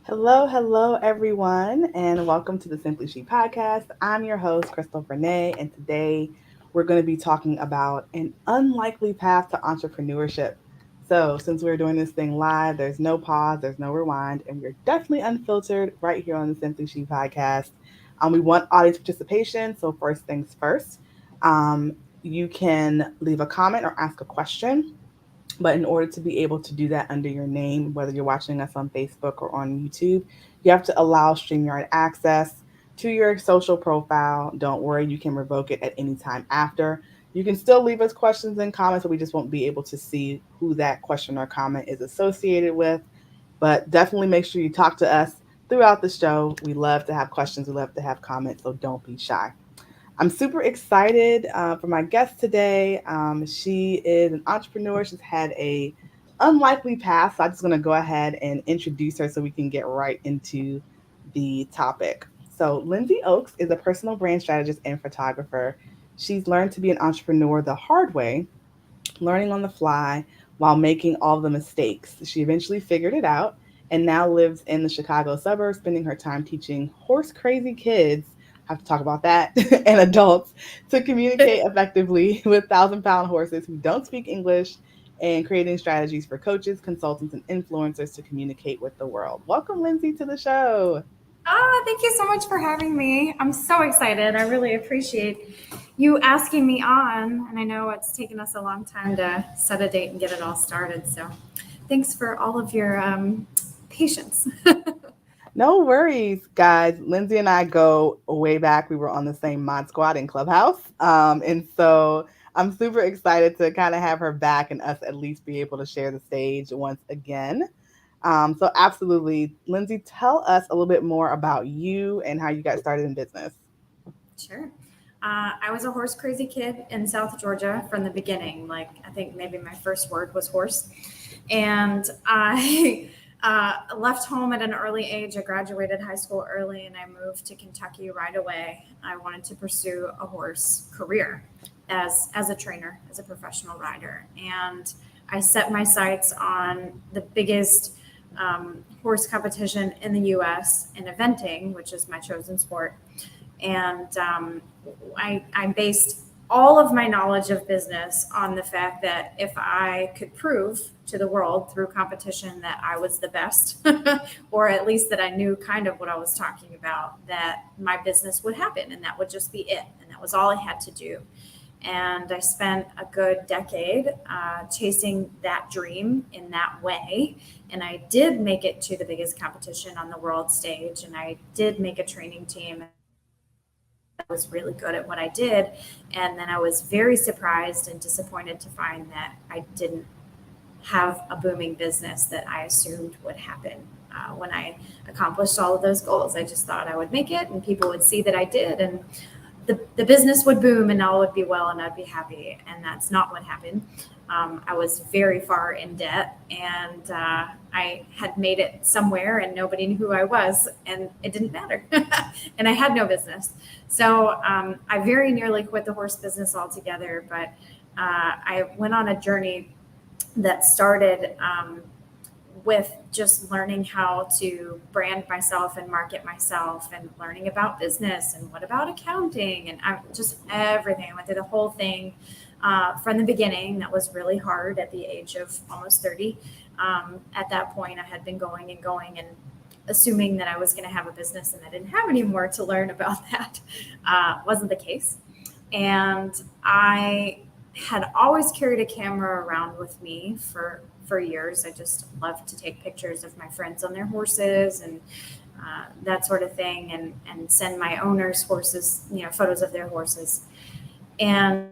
Hello, everyone, and welcome to the Simply She podcast. I'm your host, Crystal Renee, and today we're going to be talking about an unlikely path to entrepreneurship. So, since we're doing this thing live, there's no pause, there's no rewind, and we're definitely unfiltered right here on the Simply She podcast. We want audience participation, so first things first, you can leave a comment or ask a question, but in order to be able to do that under your name, whether you're watching us on Facebook or on YouTube, you have to allow StreamYard access to your social profile. Don't worry, you can revoke it at any time after. You can still leave us questions and comments, but we just won't be able to see who that question or comment is associated with. But definitely make sure you talk to us throughout the show. We love to have questions, we love to have comments, so don't be shy. I'm super excited for my guest today. She is an entrepreneur. She's had a unlikely past. So I'm just going to go ahead and introduce her so we can get right into the topic. So Lindsey Oaks is a personal brand strategist and photographer. She's learned to be an entrepreneur the hard way, learning on the fly while making all the mistakes. She eventually figured it out and now lives in the Chicago suburbs, spending her time teaching horse crazy kids, have to talk about that, and adults to communicate effectively with thousand-pound horses who don't speak English, and creating strategies for coaches, consultants, and influencers to communicate with the world. Welcome, Lindsey, to the show. Thank you so much for having me. I'm so excited. I really appreciate you asking me on. And I know it's taken us a long time to set a date and get it all started. So thanks for all of your patience. No worries, guys. Lindsay and I go way back. We were on the same mod squad in Clubhouse. And so I'm super excited to kind of have her back and us at least be able to share the stage once again. So, absolutely. Lindsay, tell us a little bit more about you and how you got started in business. Sure. I was a horse crazy kid in South Georgia from the beginning. Like, I think maybe my first word was horse. And I left home at an early age. I graduated high school early and I moved to Kentucky right away. I wanted to pursue a horse career as a trainer, as a professional rider. And I set my sights on the biggest horse competition in the US in eventing, which is my chosen sport. And I based all of my knowledge of business on the fact that if I could prove to the world through competition that I was the best, or at least that I knew kind of what I was talking about, that my business would happen and that would just be it. And that was all I had to do. And I spent a good decade chasing that dream in that way. And I did make it to the biggest competition on the world stage. And I did make a training team. I was really good at what I did. And then I was very surprised and disappointed to find that I didn't have a booming business that I assumed would happen. When I accomplished all of those goals, I just thought I would make it and people would see that I did. And the business would boom and all would be well and I'd be happy. And that's not what happened. I was very far in debt and I had made it somewhere and nobody knew who I was and it didn't matter. And I had no business. So I very nearly quit the horse business altogether, but I went on a journey that started with just learning how to brand myself and market myself and learning about business and what about accounting and just everything. I went through the whole thing from the beginning. That was really hard at the age of almost 30. At that point, I had been going and going and assuming that I was going to have a business and I didn't have any more to learn about that. Wasn't the case. And I had always carried a camera around with me for years. I just loved to take pictures of my friends on their horses and that sort of thing, and send my owners horses, photos of their horses. And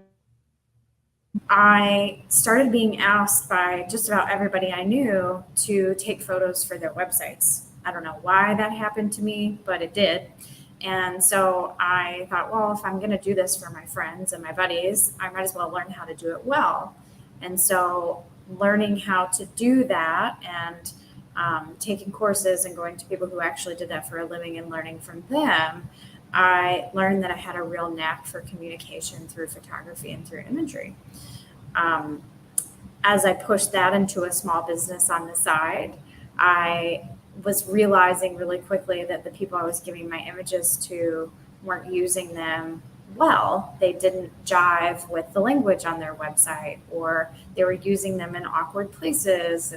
I started being asked by just about everybody I knew to take photos for their websites. I don't know why that happened to me, but it did. And so I thought, well, if I'm going to do this for my friends and my buddies, I might as well learn how to do it well. And so learning how to do that and taking courses and going to people who actually did that for a living and learning from them, I learned that I had a real knack for communication through photography and through imagery. As I pushed that into a small business on the side, I was realizing really quickly that the people I was giving my images to weren't using them well. They didn't jive with the language on their website, or they were using them in awkward places,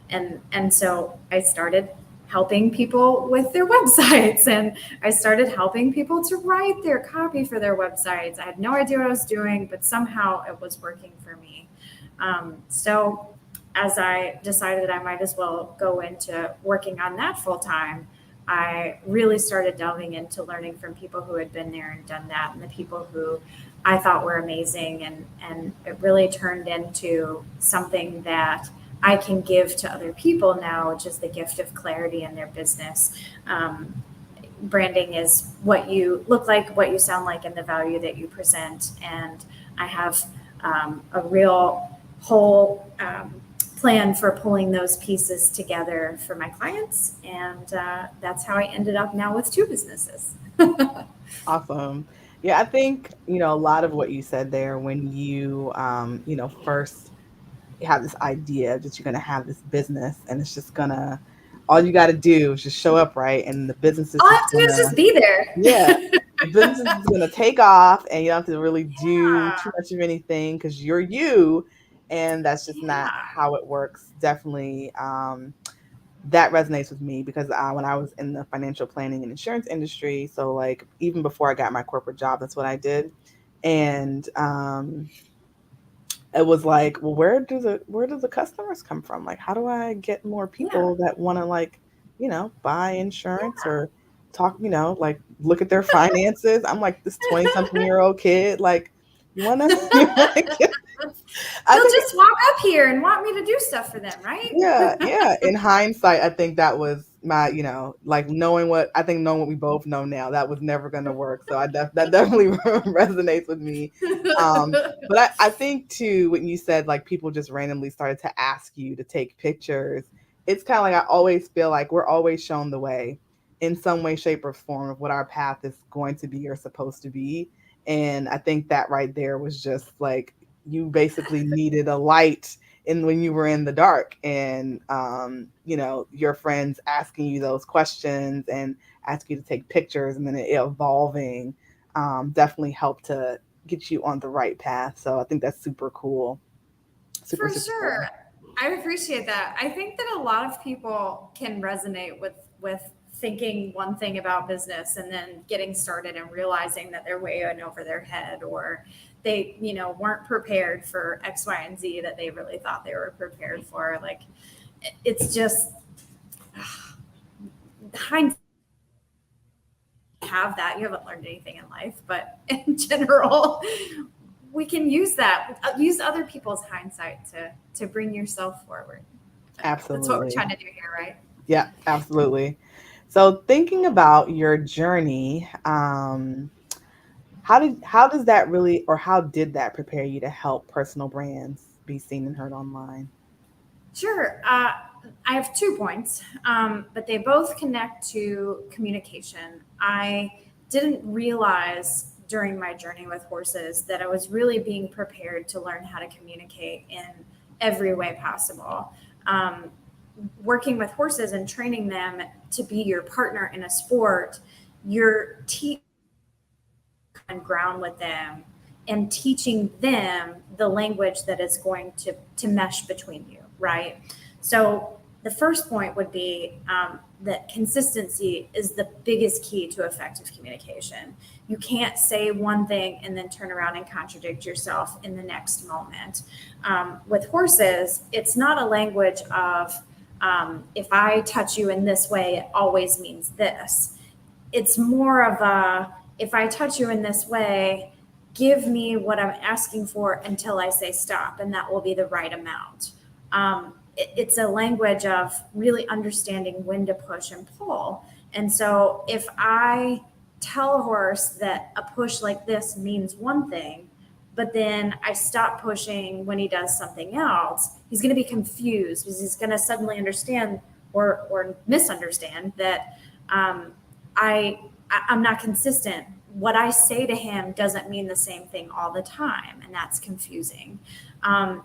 and so I started helping people with their websites, and I started helping people to write their copy for their websites. I had no idea what I was doing, but somehow it was working for me. So as I decided I might as well go into working on that full time, I really started delving into learning from people who had been there and done that, and the people who I thought were amazing. And it really turned into something that I can give to other people now, which is the gift of clarity in their business. Branding is what you look like, what you sound like, and the value that you present. And I have a real whole plan for pulling those pieces together for my clients. And that's how I ended up now with two businesses. Awesome. Yeah, I think, a lot of what you said there when you, first have this idea that you're going to have this business and it's just going to, all you got to do is just show up, right? And the business is All I just have to do going is to, just be there. yeah, the business is going to take off and you don't have to really do Yeah, too much of anything because you're you. And that's just not yeah, how it works. Definitely. That resonates with me because when I was in the financial planning and insurance industry, so like even before I got my corporate job, that's what I did. And it was like, well, where do the customers come from? Like, how do I get more yeah, people that want to like, buy insurance or talk, like look at their finances? I'm like this 20 something year old kid, like you want to, I they'll think just walk up here and want me to do stuff for them, right? yeah, yeah. In hindsight, I think that was my, like knowing what we both know now, that was never going to work. So that definitely resonates with me. But I think too, when you said like people just randomly started to ask you to take pictures, it's kind of like I always feel like we're always shown the way in some way, shape, or form of what our path is going to be or supposed to be. And I think that right there was just like you basically needed a light in when you were in the dark and your friends asking you those questions and ask you to take pictures and then it evolving definitely helped to get you on the right path. So I think that's super cool. Super, For super cool. sure. I appreciate that. I think that a lot of people can resonate with thinking one thing about business and then getting started and realizing that they're way in over their head, or they, weren't prepared for X, Y, and Z that they really thought they were prepared for. Like it's just hindsight. Have that, you haven't learned anything in life, but in general, we can use that, use other people's hindsight to bring yourself forward. That's what we're Absolutely. trying to do here, right? Yeah, absolutely. So thinking about your journey, how does that really or how did that prepare you to help personal brands be seen and heard online? Sure. I have 2 points, but they both connect to communication. I didn't realize during my journey with horses that I was really being prepared to learn how to communicate in every way possible. Um, Working with horses and training them to be your partner in a sport, you're teaching and ground with them and teaching them the language that is going to mesh between you, right? So the first point would be that consistency is the biggest key to effective communication. You can't say one thing and then turn around and contradict yourself in the next moment. With horses, it's not a language of if I touch you in this way, it always means this. It's more of a if I touch you in this way, give me what I'm asking for until I say stop, and that will be the right amount. It's a language of really understanding when to push and pull. And so if I tell a horse that a push like this means one thing, but then I stop pushing when he does something else, he's going to be confused because he's going to suddenly understand or misunderstand that um, I I'm not consistent. What I say to him doesn't mean the same thing all the time, and that's confusing.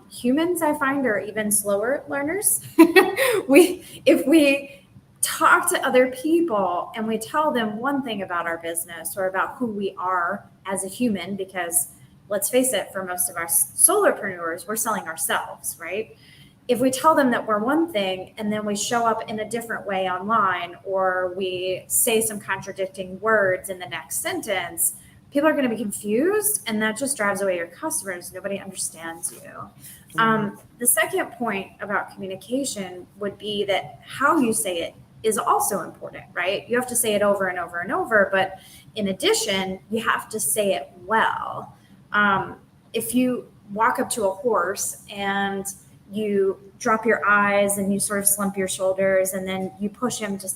Humans, I find, are even slower learners. If we talk to other people and we tell them one thing about our business or about who we are as a human, because let's face it, for most of our solopreneurs, we're selling ourselves, right? If we tell them that we're one thing and then we show up in a different way online, or we say some contradicting words in the next sentence, people are going to be confused, and that just drives away your customers. Nobody understands you. Mhm. The second point about communication would be that how you say it is also important, right? You have to say it over and over and over, but in addition, you have to say it well. If you walk up to a horse and you drop your eyes and you sort of slump your shoulders and then you push him to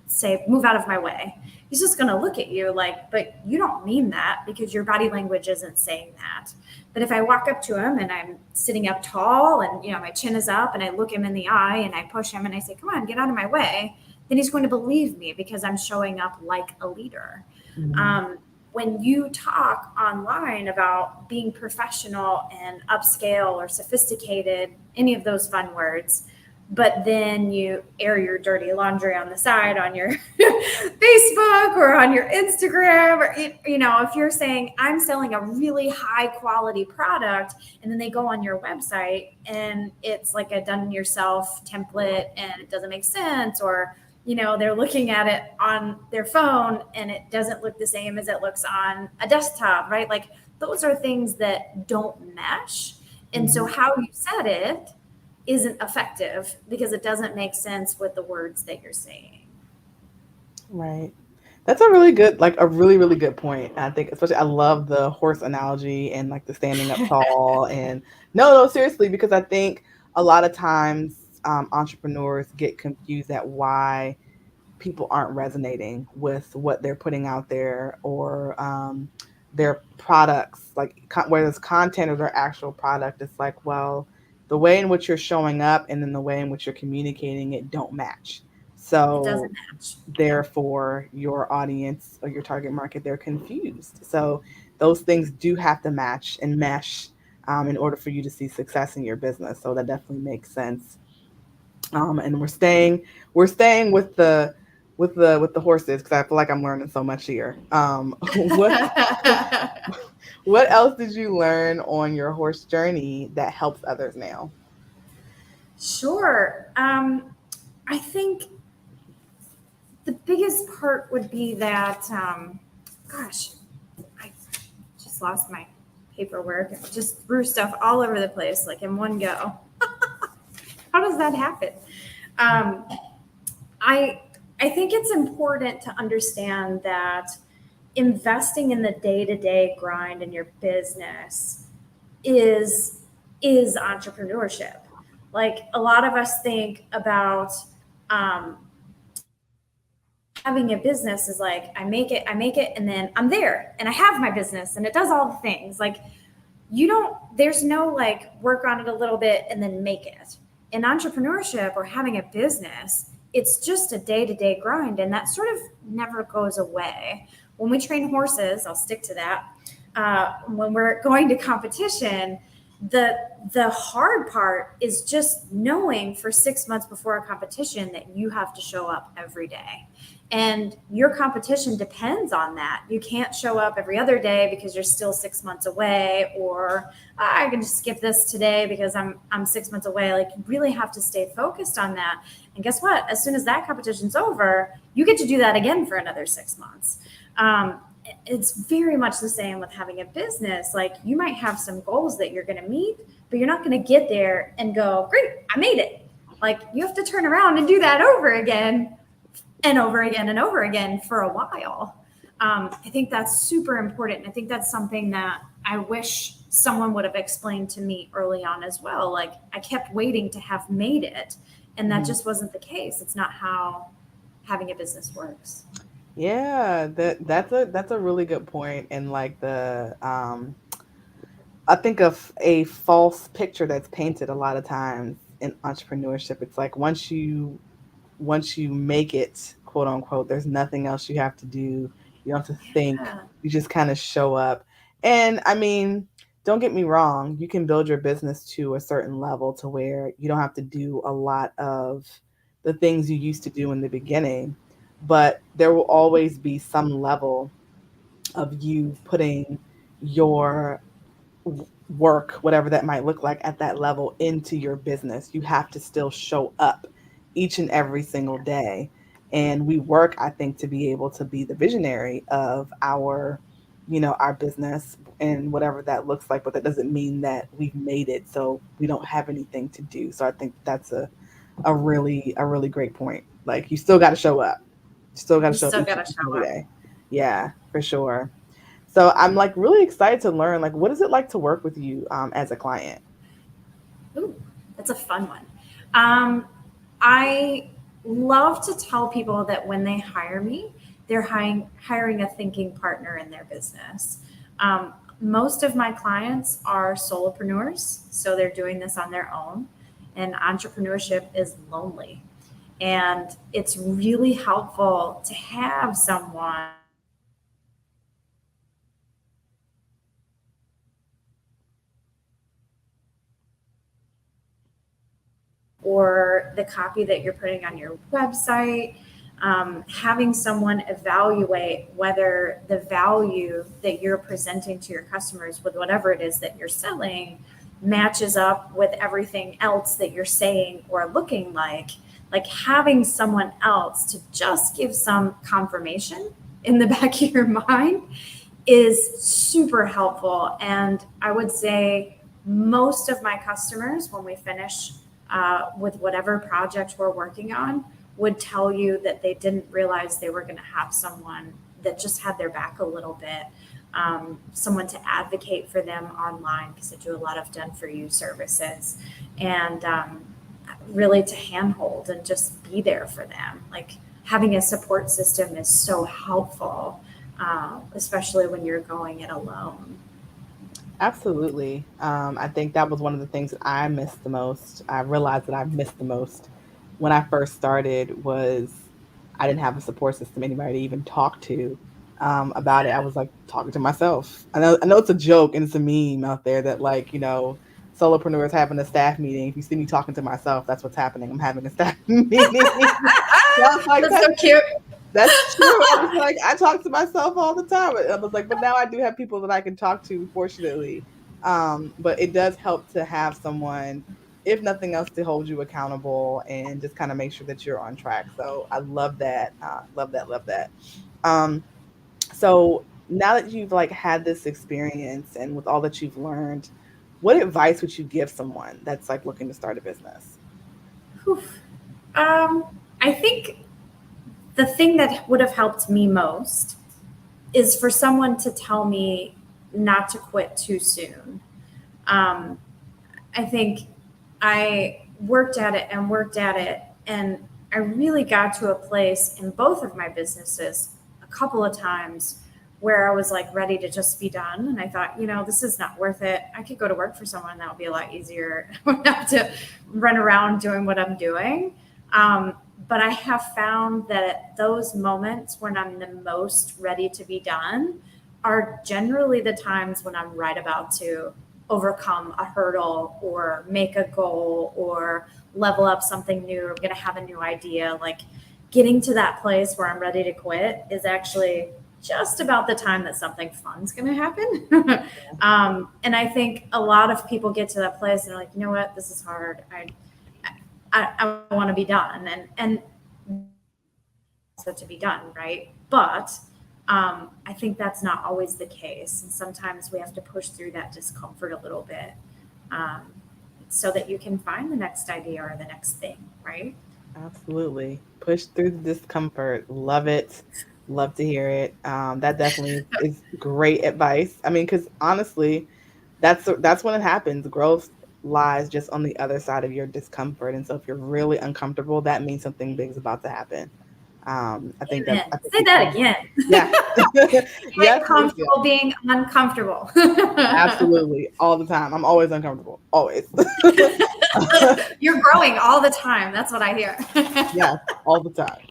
say, move out of my way, he's just going to look at you like, but you don't mean that, because your body language isn't saying that. But if I walk up to him and I'm sitting up tall and, you know, my chin is up and I look him in the eye and I push him and I say, come on, get out of my way, then he's going to believe me because I'm showing up like a leader. Mhm. When you talk online about being professional and upscale or sophisticated, any of those fun words, but then you air your dirty laundry on the side on your Facebook or on your Instagram, or, you know, if you're saying I'm selling a really high quality product and then they go on your website and it's like a done yourself template and it doesn't make sense, or you know, they're looking at it on their phone and it doesn't look the same as it looks on a desktop, right? Like those are things that don't mesh. And so Mhm. how you said it isn't effective because it doesn't make sense with the words that you're saying. Right. That's a really good, like a really, really good point. I think, especially, I love the horse analogy and like the standing up tall. And no, no, seriously, because I think a lot of times entrepreneurs get confused at why people aren't resonating with what they're putting out there, or their products, like whether it's content or their actual product. It's like, well, the way in which you're showing up and then the way in which you're communicating it don't match. It doesn't So match. Yeah. therefore your audience or your target market, they're confused. So those things do have to match and mesh in order for you to see success in your business. So that definitely makes sense. And we're staying with the horses because I feel like I'm learning so much here. What else did you learn on your horse journey that helps others now? Sure. I think the biggest part would be that, gosh, I just lost my paperwork. I just threw stuff all over the place, like in one go. How does that happen? Um, I I think it's important to understand that investing in the day-to-day grind in your business is is entrepreneurship. Like a lot of us think about um, having a business is like I make it, and then I'm there, and I have my business, and it does all the things. Like you don't. There's no like work on it a little bit and then make it. In entrepreneurship or having a business, it's just a day to day grind, and that sort of never goes away. When we train horses, I'll stick to that. When we're going to competition, the hard part is just knowing for 6 months before a competition that you have to show up every day, and your competition depends on that. You can't show up every other day because you're still 6 months away, or I can just skip this today because I'm 6 months away. Like you really have to stay focused on that. And guess what? As soon as that competition's over, you get to do that again for another 6 months. Um, it's very much the same with having a business. Like you might have some goals that you're going to meet, but you're not going to get there and go, great, I made it. Like you have to turn around and do that over again and over again and over again for a while. I think that's super important. I think that's something that I wish someone would have explained to me early on as well. Like I kept waiting to have made it, and that Mhm. just wasn't the case. It's not how having a business works. Yeah, that's a really good point. And like I think of a false picture that's painted a lot of times in entrepreneurship. It's like once you make it, quote unquote, there's nothing else you have to do. You don't have to think. Yeah. You just kind of show up. And I mean, don't get me wrong, you can build your business to a certain level to where you don't have to do a lot of the things you used to do in the beginning, but there will always be some level of you putting your work, whatever that might look like at that level, into your business. You have to still show up each and every single day. And we work, I think, to be able to be the visionary of our business and whatever that looks like. But that doesn't mean that we've made it so we don't have anything to do. So I think that's a really great point. Like you still got to show up. You still got to You show up still each got and to show every up. day. Yeah, for sure. So I'm like really excited to learn like what is it like to work with you as a client? Ooh, that's a fun one. Um, I love to tell people that when they hire me, they're hiring a thinking partner in their business. Most of my clients are solopreneurs, so they're doing this on their own. And entrepreneurship is lonely. And it's really helpful to have someone or the copy that you're putting on your website, having someone evaluate whether the value that you're presenting to your customers with whatever it is that you're selling matches up with everything else that you're saying or looking like having someone else to just give some confirmation in the back of your mind is super helpful. And I would say most of my customers, when we finish with whatever project we're working on, would tell you that they didn't realize they were going to have someone that just had their back a little bit, someone to advocate for them online because I do a lot of done for you services, and really to handhold and just be there for them. Like having a support system is so helpful, especially when you're going it alone. Absolutely. I think that was one of the things that I missed the most. I realized that I missed the most when I first started was I didn't have a support system, anybody to even talk to about it. I was like talking to myself. I know it's a joke and it's a meme out there that like, solopreneurs having a staff meeting. If you see me talking to myself, that's what's happening. I'm having a staff meeting. So I was like, That's so cute. that's true. I was like, I talk to myself all the time. I was like, but now I do have people that I can talk to, fortunately. But it does help to have someone, if nothing else, to hold you accountable and just kind of make sure that you're on track. So I love that. Love that. Love that. Um, so now that you've like had this experience and with all that you've learned, what advice would you give someone that's like looking to start a business? Whew. Um, I think the thing that would have helped me most is for someone to tell me not to quit too soon. Um, I think I worked at it and worked at it, and I really got to a place in both of my businesses a couple of times where I was like ready to just be done. And I thought, this is not worth it. I could go to work for someone that would be a lot easier. I would have to run around doing what I'm doing. Um, but I have found that at those moments when I'm the most ready to be done are generally the times when I'm right about to overcome a hurdle or make a goal or level up something new or going to have a new idea. Like getting to that place where I'm ready to quit is actually just about the time that something fun's going to happen. And I think a lot of people get to that place and they're like, you know what, this is hard. I want to be done. And so to be done, right? But I think that's not always the case. And sometimes we have to push through that discomfort a little bit, um, so that you can find the next idea or the next thing, right? Absolutely. Push through the discomfort. Love it. Love to hear it. That definitely is great advice. I mean, because honestly, that's when it happens. Growth lies just on the other side of your discomfort, and so if you're really uncomfortable, that means something big is about to happen. I think that Amen. I think Say we that all, again. yeah, Get yes, yes, yes, comfortable being uncomfortable. absolutely, all the time. I'm always uncomfortable, always. You're growing all the time. That's what I hear. Yes, all the time.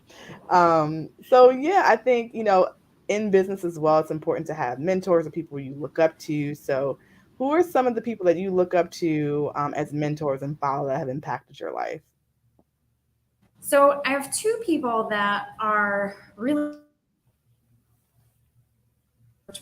So yeah, I think, in business as well, it's important to have mentors or people you look up to. So who are some of the people that you look up to as mentors and follow that have impacted your life? So I have two people that are really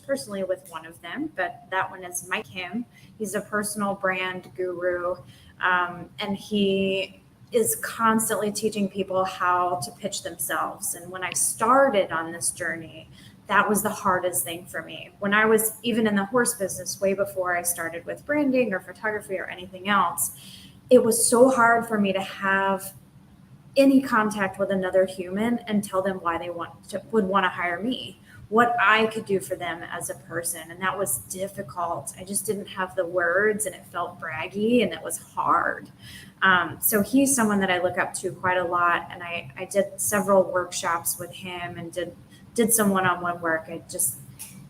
personally with one of them, but that one is Mike Kim. He's a personal brand guru, and he is constantly teaching people how to pitch themselves. And when I started on this journey, that was the hardest thing for me. When I was even in the horse business, way before I started with branding or photography or anything else, it was so hard for me to have any contact with another human and tell them why they would want to hire me, what I could do for them as a person. And that was difficult. I just didn't have the words, and it felt braggy, and it was hard. So he's someone that I look up to quite a lot. And I did several workshops with him and did some one-on-one work.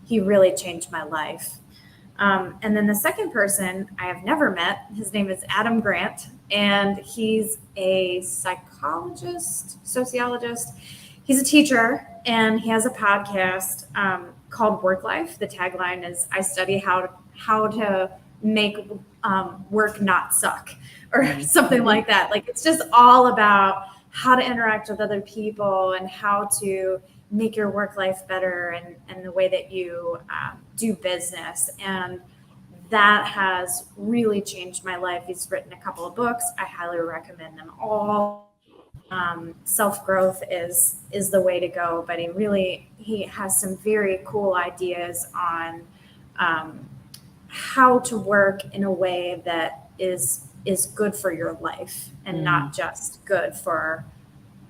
He really changed my life. And then the second person I have never met, his name is Adam Grant, and he's a psychologist, sociologist. He's a teacher, and he has a podcast called Work Life. The tagline is, I study how to make work not suck, or something like that. Like, it's just all about how to interact with other people and how to make your work life better, and the way that you do business. And that has really changed my life. He's written a couple of books. I highly recommend them all. Self-growth is the way to go, but he has some very cool ideas on how to work in a way that is good for your life, and not just good for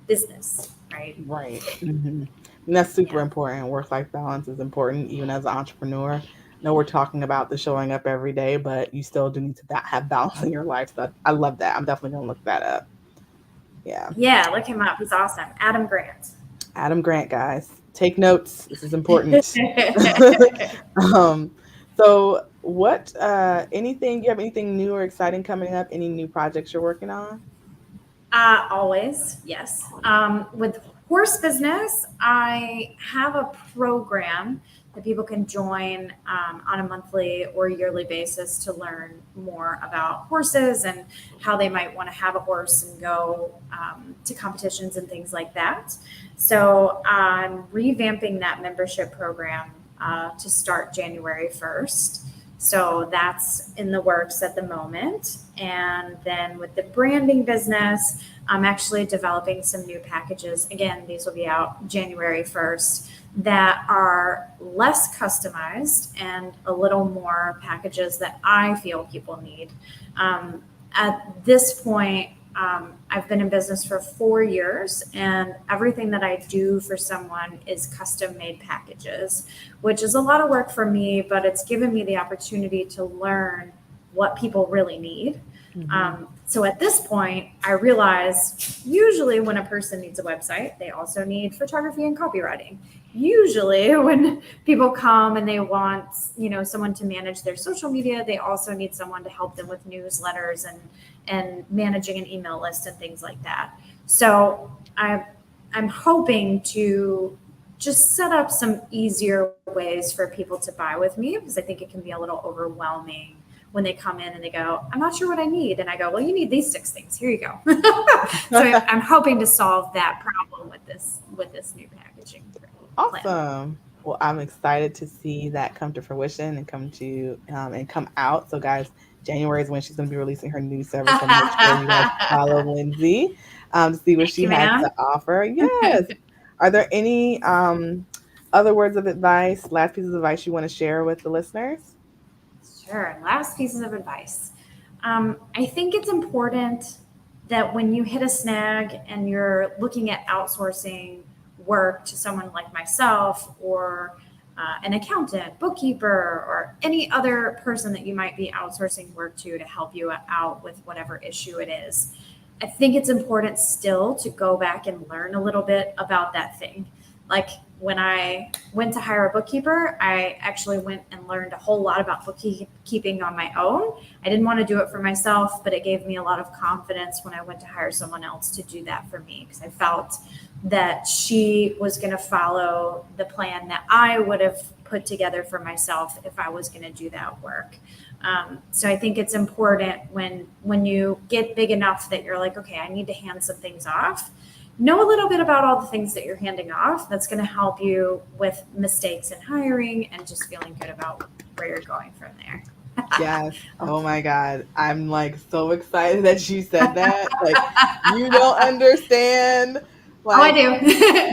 business, right? Right. And that's super important. Work-life balance is important, even as an entrepreneur. I know we're talking about the showing up every day, but you still do need to have balance in your life. So I love that. I'm definitely going to look that up. Yeah. Yeah, look him up. He's awesome. Adam Grant. Adam Grant, guys. Take notes. This is important. um, so what, you have anything new or exciting coming up? Any new projects you're working on? Always, yes. With horse business, I have a program that people can join on a monthly or yearly basis to learn more about horses and how they might want to have a horse and go to competitions and things like that. So I'm revamping that membership program to start January 1st. So that's in the works at the moment. And then with the branding business, I'm actually developing some new packages. Again, these will be out January 1st, that are less customized and a little more packages that I feel people need. At this point, I've been in business for 4 years, and everything that I do for someone is custom made packages, which is a lot of work for me, but it's given me the opportunity to learn what people really need. So at this point, I realize usually when a person needs a website, they also need photography and copywriting. Usually when people come and they want, someone to manage their social media, they also need someone to help them with newsletters and managing an email list and things like that. So I'm hoping to just set up some easier ways for people to buy with me, because I think it can be a little overwhelming when they come in and they go, I'm not sure what I need. And I go, well, you need these 6 things. Here you go. So I'm hoping to solve that problem with this new packaging plan. Awesome. Well, I'm excited to see that come to fruition and come out. So, guys, January is when she's going to be releasing her new service. So make sure you guys follow Lindsey to see what she has to offer. Yes. Are there any other words of advice, last pieces of advice you want to share with the listeners? Sure. Last pieces of advice. I think it's important that when you hit a snag and you're looking at outsourcing work to someone like myself, or an accountant, bookkeeper, or any other person that you might be outsourcing work to help you out with whatever issue it is, I think it's important still to go back and learn a little bit about that thing. Like, when I went to hire a bookkeeper, I actually went and learned a whole lot about bookkeeping on my own. I didn't want to do it for myself, but it gave me a lot of confidence when I went to hire someone else to do that for me, because I felt that she was going to follow the plan that I would have put together for myself if I was going to do that work. So I think it's important when you get big enough that you're like, okay, I need to hand some things off. Know a little bit about all the things that you're handing off. That's going to help you with mistakes in hiring and just feeling good about where you're going from there. Yes. Oh my God. I'm like so excited that you said that. Like, you don't understand. Oh, I Like, do.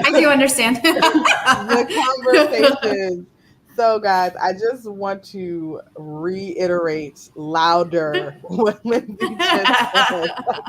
I do understand. the conversations. So, guys, I just want to reiterate louder what Lindsay just said, like,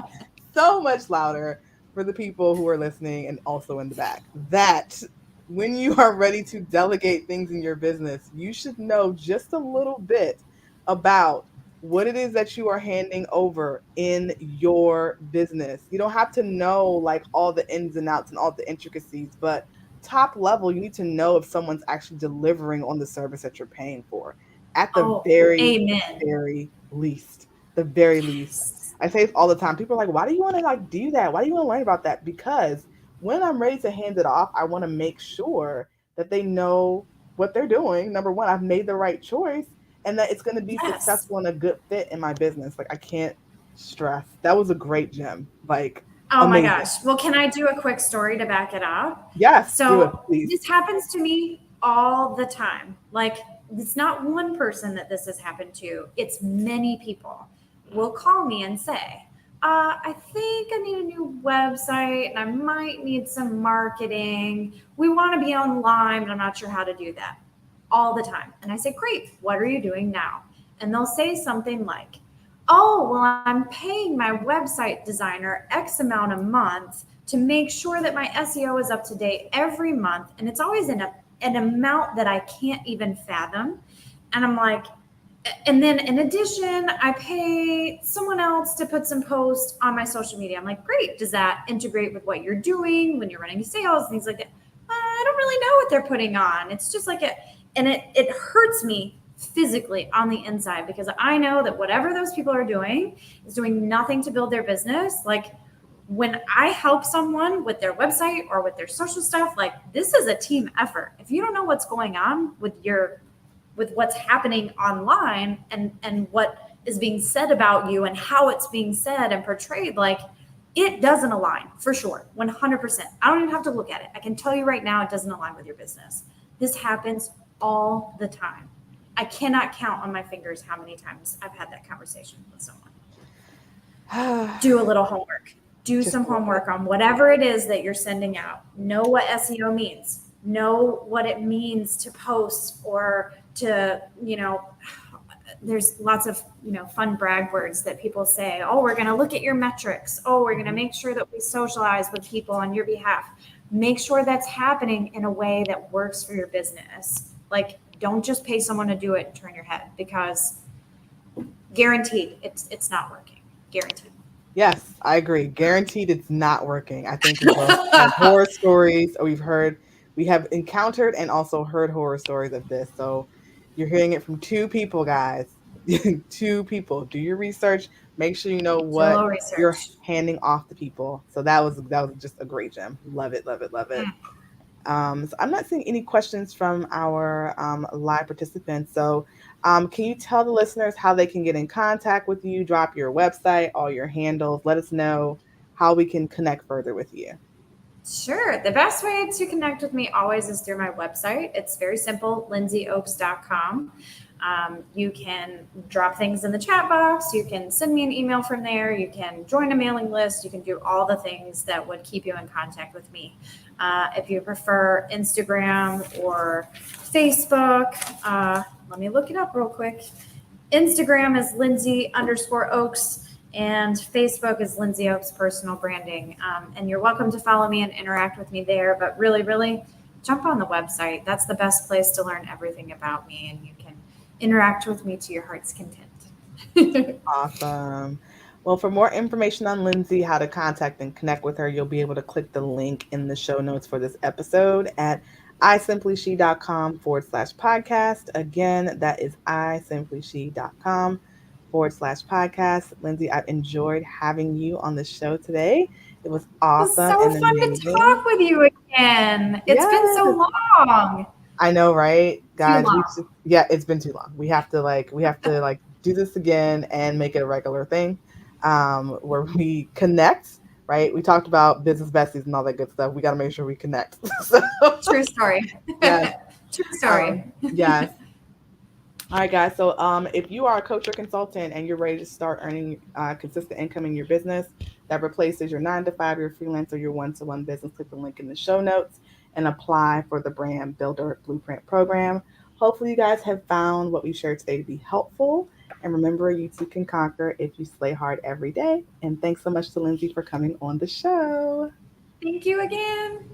so much louder for the people who are listening and also in the back. That when you are ready to delegate things in your business, you should know just a little bit about what it is that you are handing over in your business. You don't have to know like all the ins and outs and all the intricacies, but top level, you need to know if someone's actually delivering on the service that you're paying for at the Oh, very, amen. very least. The very least. I say this all the time. People are like, why do you want to like do that? Why do you want to learn about that? Because when I'm ready to hand it off, I want to make sure that they know what they're doing. Number one, I've made the right choice and that it's going to be Yes. successful and a good fit in my business. Like I can't stress. That was a great gem. Like Oh my amazing. gosh. Well, can I do a quick story to back it up? Yes, do it, So, please. this happens to me all the time. Like, it's not one person that this has happened to, it's many people will call me and say, I think I need a new website and I might need some marketing. We want to be online, but I'm not sure how to do that all the time. And I say, great, what are you doing now? And they'll say something like, oh, well, I'm paying my website designer X amount a month to make sure that my SEO is up to date every month. And it's always in an amount that I can't even fathom. And I'm like, and then in addition, I pay someone else to put some posts on my social media. I'm like, great. Does that integrate with what you're doing when you're running sales, things like that? I don't really know what they're putting on. It's just like and it hurts me physically on the inside because I know that whatever those people are doing is doing nothing to build their business. Like when I help someone with their website or with their social stuff, like this is a team effort. If you don't know what's going on with what's happening online and what is being said about you and how it's being said and portrayed, like it doesn't align for sure, 100%. I don't even have to look at it. I can tell you right now, it doesn't align with your business. This happens all the time. I cannot count on my fingers how many times I've had that conversation with someone. Do a little homework. Do Just some a little bit. homework on whatever it is that you're sending out. Know what SEO means. Know what it means to post or to, there's lots of, fun brag words that people say. Oh, we're going to look at your metrics. Oh, we're going to make sure that we socialize with people on your behalf. Make sure that's happening in a way that works for your business. Like, don't just pay someone to do it and turn your head because guaranteed it's not working. Guaranteed. Yes, I agree. Guaranteed it's not working. I think we both have horror stories, or we have encountered and also heard horror stories of this. So you're hearing it from two people, guys. Two people. Do your research. Make sure you know Do a what little you're research. handing off to people. So that was just a great gem. Love it, love it, love it. So I'm not seeing any questions from our live participants. So can you tell the listeners how they can get in contact with you, drop your website, all your handles, let us know how we can connect further with you? Sure. The best way to connect with me always is through my website. It's very simple, lindsey.oaks.com. You can drop things in the chat box. You can send me an email from there. You can join a mailing list. You can do all the things that would keep you in contact with me. If you prefer Instagram or Facebook, let me look it up real quick. Instagram is Lindsey_Oaks. And Facebook is Lindsey Oaks Personal Branding. And you're welcome to follow me and interact with me there. But really, really jump on the website. That's the best place to learn everything about me. And you can interact with me to your heart's content. Awesome. Well, for more information on Lindsay, how to contact and connect with her, you'll be able to click the link in the show notes for this episode at isimplyShe.com/podcast. Again, that is isimplyShe.com/podcast. Lindsay, I've enjoyed having you on the show today. It was It was awesome so and fun to amazing. talk with you again. It's been so Yes, long. I know, right? Too Guys, long. yeah, it's been too long. We have to like do this again and make it a regular thing, where we connect. Right? We talked about business besties and all that good stuff. We got to make sure we connect. So True story. yes, True story. yes. All right, guys. So, if you are a coach or consultant and you're ready to start earning consistent income in your business that replaces your 9 to 5, your freelance, or your one-to-one business, click the link in the show notes and apply for the Brand Builder Blueprint program. Hopefully, you guys have found what we shared today to be helpful. And remember, you too can conquer if you slay hard every day. And thanks so much to Lindsey for coming on the show. Thank you again.